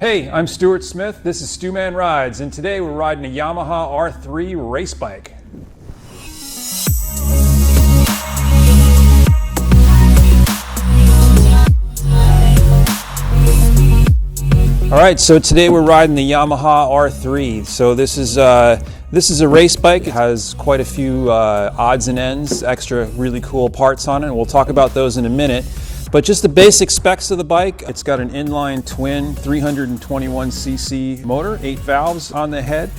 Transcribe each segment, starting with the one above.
Hey, I'm Stuart Smith, this is Stewman Rides, and today we're riding a Yamaha R3 race bike. Alright, so today we're riding the Yamaha R3. So this is a race bike. It has quite a few odds and ends, extra really cool parts on it, and we'll talk about those in a minute. But just the basic specs of the bike, it's got an inline twin 321cc motor, 8 valves on the head,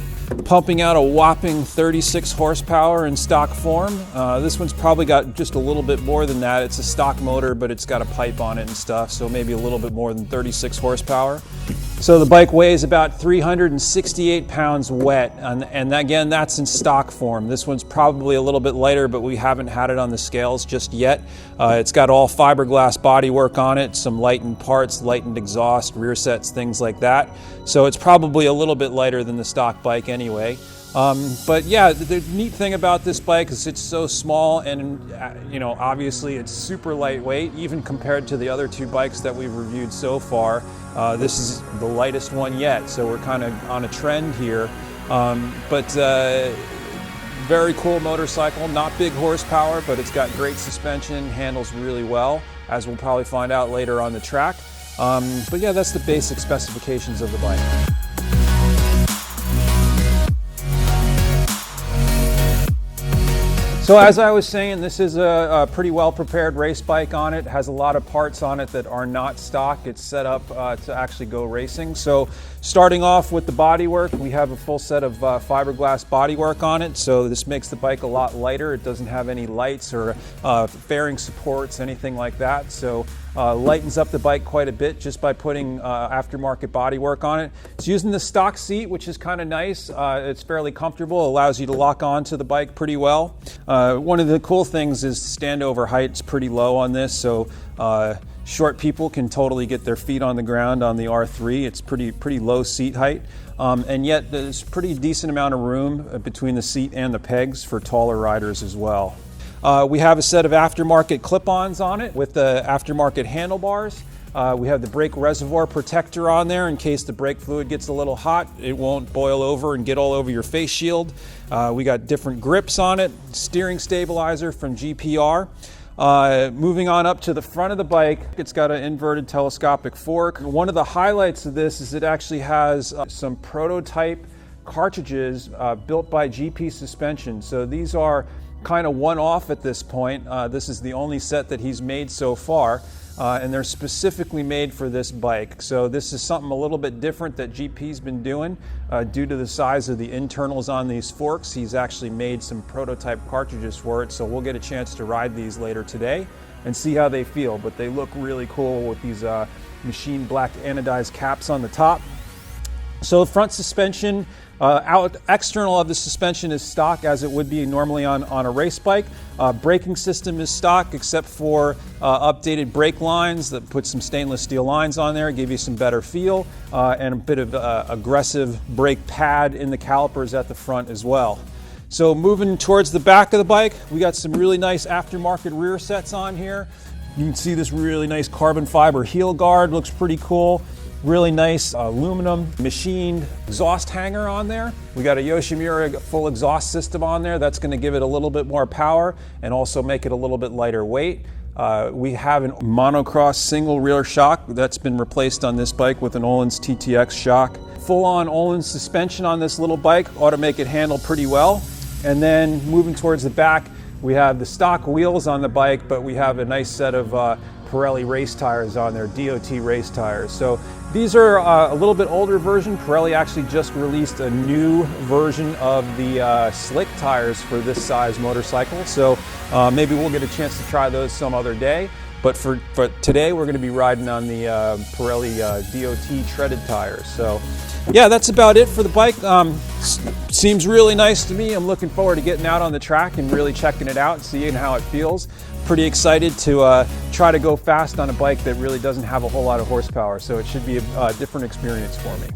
pumping out a whopping 36 horsepower in stock form. This one's probably got just a little bit more than that. It's a stock motor, but it's got a pipe on it and stuff, so maybe a little bit more than 36 horsepower. So the bike weighs about 368 pounds wet, and again, that's in stock form. This one's probably a little bit lighter, but we haven't had it on the scales just yet. It's got all fiberglass bodywork on it, some lightened parts, lightened exhaust, rear sets, things like that. So it's probably a little bit lighter than the stock bike anyway. But yeah, the neat thing about this bike is it's so small, and obviously it's super lightweight, even compared to the other two bikes that we've reviewed so far. This is the lightest one yet, so we're kind of on a trend here. Very cool motorcycle, not big horsepower, but it's got great suspension, handles really well, as we'll probably find out later on the track. But yeah, that's the basic specifications of the bike. So as I was saying, this is a pretty well-prepared race bike on it. It has a lot of parts on it that are not stock. It's set up to actually go racing. So starting off with the bodywork, we have a full set of fiberglass bodywork on it. So this makes the bike a lot lighter. It doesn't have any lights or fairing supports, anything like that. So lightens up the bike quite a bit just by putting aftermarket bodywork on it. It's using the stock seat, which is kind of nice. It's fairly comfortable, allows you to lock onto the bike pretty well. One of the cool things is standover height's pretty low on this, so short people can totally get their feet on the ground on the R3. It's pretty low seat height, and yet there's a pretty decent amount of room between the seat and the pegs for taller riders as well. We have a set of aftermarket clip-ons on it with the aftermarket handlebars. We have the brake reservoir protector on there in case the brake fluid gets a little hot. It won't boil over and get all over your face shield. We got different grips on it, steering stabilizer from GPR. Moving on up to the front of the bike, it's got an inverted telescopic fork. One of the highlights of this is it actually has some prototype cartridges built by GP Suspension. So these are kind of one-off at this point. This is the only set that he's made so far, and they're specifically made for this bike. So this is something a little bit different that GP's been doing. Due to the size of the internals on these forks, he's actually made some prototype cartridges for it, so we'll get a chance to ride these later today and see how they feel. But they look really cool with these machined black anodized caps on the top. So front suspension, external of the suspension is stock as it would be normally on a race bike. Braking system is stock except for updated brake lines that put some stainless steel lines on there, give you some better feel, and a bit of aggressive brake pad in the calipers at the front as well. So moving towards the back of the bike, we got some really nice aftermarket rear sets on here. You can see this really nice carbon fiber heel guard, looks pretty cool. Really nice aluminum machined exhaust hanger on there. We got a Yoshimura full exhaust system on there. That's going to give it a little bit more power and also make it a little bit lighter weight. We have a monocross single rear shock that's been replaced on this bike with an Öhlins TTX shock. Full-on Öhlins suspension on this little bike ought to make it handle pretty well. And then moving towards the back, we have the stock wheels on the bike, but we have a nice set of Pirelli race tires on there, DOT race tires. So these are a little bit older version. Pirelli actually just released a new version of the slick tires for this size motorcycle. So maybe we'll get a chance to try those some other day. But for today, we're going to be riding on the Pirelli DOT treaded tires. So yeah, that's about it for the bike. Seems really nice to me. I'm looking forward to getting out on the track and really checking it out and seeing how it feels. Pretty excited to try to go fast on a bike that really doesn't have a whole lot of horsepower. So it should be a different experience for me.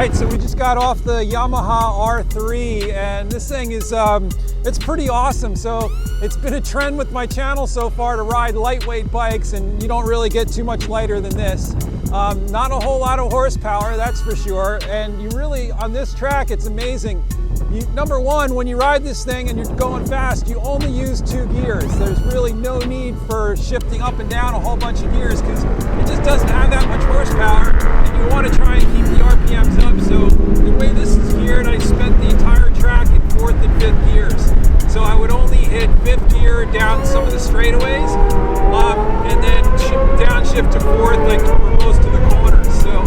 right, so we just got off the Yamaha R3, and this thing is, it's pretty awesome. So it's been a trend with my channel so far to ride lightweight bikes, and you don't really get too much lighter than this. Not a whole lot of horsepower, that's for sure, and you really, on this track, it's amazing. Number one, when you ride this thing and you're going fast, you only use 2 gears. There's really no need for shifting up and down a whole bunch of gears because it just doesn't have that much horsepower, and you want to try and keep the RPMs up. So the way this is geared, I spent the entire track in 4th and 5th gears. So I would only hit 5th gear down some of the straightaways, and then downshift to 4th like for most of the corners. So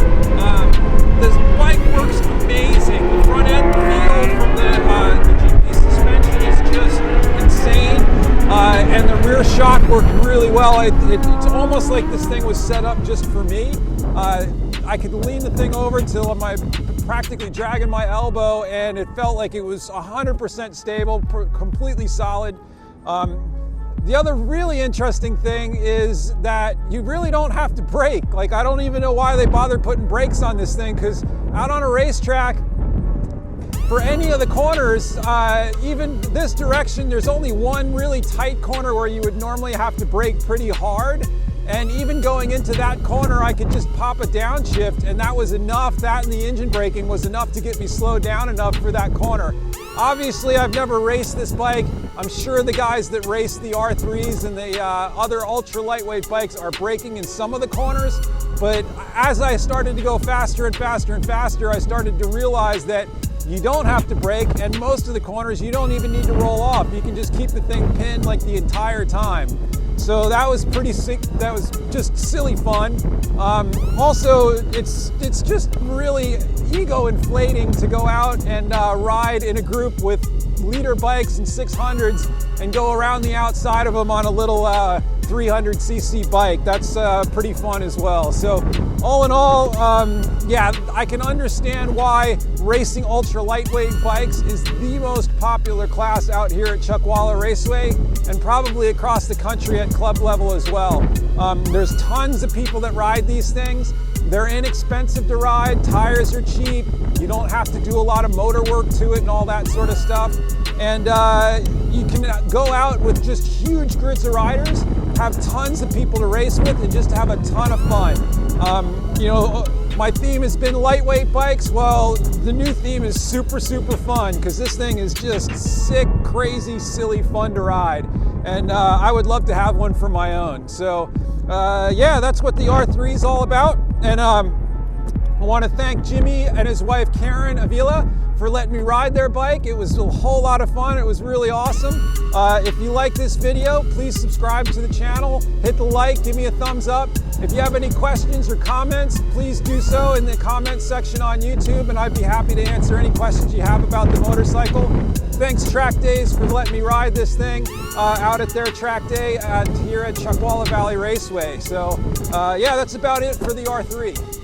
this bike works amazing. The front end feel from the GP suspension is just insane, and the rear shock worked really well. It's almost like this thing was set up just for me. I could lean the thing over till I'm practically dragging my elbow, and it felt like it was 100% stable, completely solid. The other really interesting thing is that you really don't have to brake. Like, I don't even know why they bothered putting brakes on this thing, because out on a racetrack, for any of the corners, even this direction, there's only one really tight corner where you would normally have to brake pretty hard. And even going into that corner, I could just pop a downshift, and that was enough. That and the engine braking was enough to get me slowed down enough for that corner. Obviously, I've never raced this bike. I'm sure the guys that race the R3s and the other ultra lightweight bikes are braking in some of the corners. But as I started to go faster and faster and faster, I started to realize that you don't have to brake, and most of the corners you don't even need to roll off. You can just keep the thing pinned like the entire time. So that was pretty sick. That was just silly fun. Also, it's just really ego inflating to go out and ride in a group with liter bikes and 600s and go around the outside of them on a little 300cc bike. That's pretty fun as well. So all in all, yeah, I can understand why racing ultra lightweight bikes is the most popular class out here at Chuckwalla Raceway, and probably across the country at club level as well. There's tons of people that ride these things. They're inexpensive to ride, tires are cheap, you don't have to do a lot of motor work to it and all that sort of stuff. And you can go out with just huge grids of riders, have tons of people to race with, and just have a ton of fun. You know, my theme has been lightweight bikes. Well, the new theme is super, super fun, because this thing is just sick, crazy, silly fun to ride. And I would love to have one for my own. So yeah, that's what the R3 is all about. And I want to thank Jimmy and his wife Karen Avila for letting me ride their bike. It was a whole lot of fun. It was really awesome. If you like this video, please subscribe to the channel, hit the like, give me a thumbs up. If you have any questions or comments, please do so in the comments section on YouTube, and I'd be happy to answer any questions you have about the motorcycle. Thanks Track Days for letting me ride this thing out at their track day here at Chuckwalla Valley Raceway. So yeah, that's about it for the R3.